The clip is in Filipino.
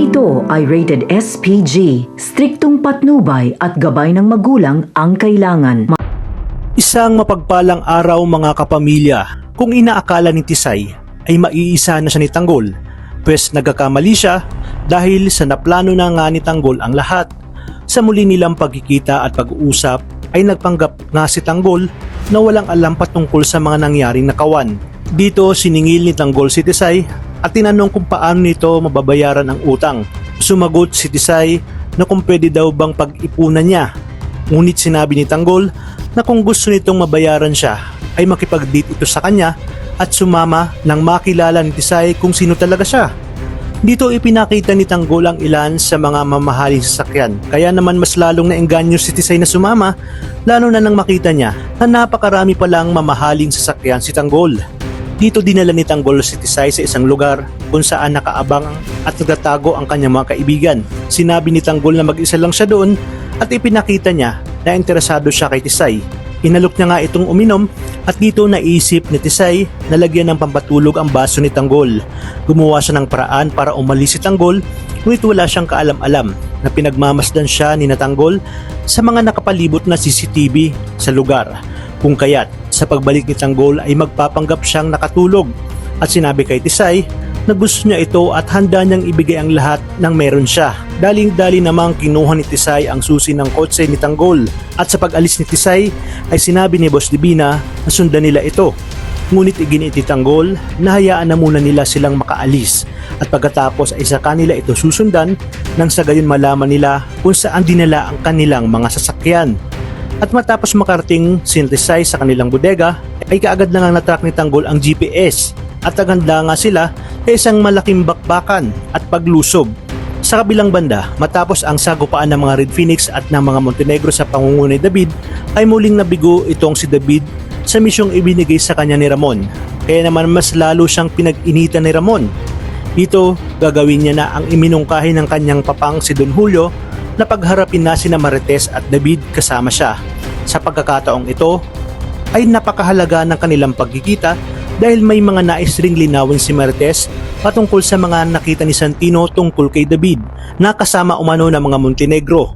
Ito ay rated SPG, striktong patnubay at gabay ng magulang ang kailangan. Isang mapagpalang araw mga kapamilya, kung inaakala ni Tisay ay maiisa na siya ni Tanggol, pwes nagkakamali siya dahil sa naplano na nga ni Tanggol ang lahat. Sa muli nilang pagkikita at pag-uusap ay nagpanggap nga si Tanggol na walang alam patungkol sa mga nangyaring nakawan. Dito siningil ni Tanggol si Tisay at tinanong kung paano nito mababayaran ang utang. Sumagot si Tisay na kung pwede daw bang pag-ipunan niya. Ngunit sinabi ni Tanggol na kung gusto nitong mabayaran siya ay makipag-date ito sa kanya at sumama nang makilala ni Tisay kung sino talaga siya. Dito ipinakita ni Tanggol ang ilan sa mga mamahaling sasakyan, kaya naman mas lalong naengganyo si Tisay na sumama, lalo na nang makita niya na napakarami palang mamahaling sasakyan si Tanggol. Dito dinala ni Tanggol si Tisay sa isang lugar kung saan nakaabang at nagtatago ang kanyang mga kaibigan. Sinabi ni Tanggol na mag-isa lang siya doon at ipinakita niya na interesado siya kay Tisay. Inalok niya nga itong uminom at dito naisip ni Tisay na lagyan ng pampatulog ang baso ni Tanggol. Gumawa siya ng paraan para umalis si Tanggol, ngunit wala siyang kaalam-alam na pinagmamasdan siya ni Tanggol sa mga nakapalibot na CCTV sa lugar. Kung kaya't sa pagbalik ni Tanggol ay magpapanggap siyang nakatulog at sinabi kay Tisay na gusto niya ito at handa niyang ibigay ang lahat ng meron siya. Daling-dali namang kinuha ni Tisay ang susi ng kotse ni Tanggol at sa pag-alis ni Tisay ay sinabi ni Boss Divina na sundan nila ito. Ngunit iginit ni Tanggol na hayaan na muna nila silang makaalis at pagkatapos ay sa kanila ito susundan nang sa gayon malaman nila kung saan dinala ang kanilang mga sasakyan. At matapos makarating si Tisay sa kanilang bodega ay kaagad na nga natrack ni Tanggol ang GPS at naghanda nga sila sa isang malaking bakbakan at paglusob. Sa kabilang banda, matapos ang sagupaan ng mga Red Phoenix at ng mga Montenegro sa pangunguna ni David, ay muling nabigo itong si David sa misyong ibinigay sa kanya ni Ramon. Kaya naman mas lalo siyang pinag-initan ni Ramon. Dito, gagawin niya na ang iminungkahi ng kanyang papang si Don Julio na pagharapin na sina Marites at David kasama siya. Sa pagkakataong ito, ay napakahalaga ng kanilang pagkikita dahil may mga nais ring linawin si Marites patungkol sa mga nakita ni Santino tungkol kay David na kasama umano ng mga Montenegro.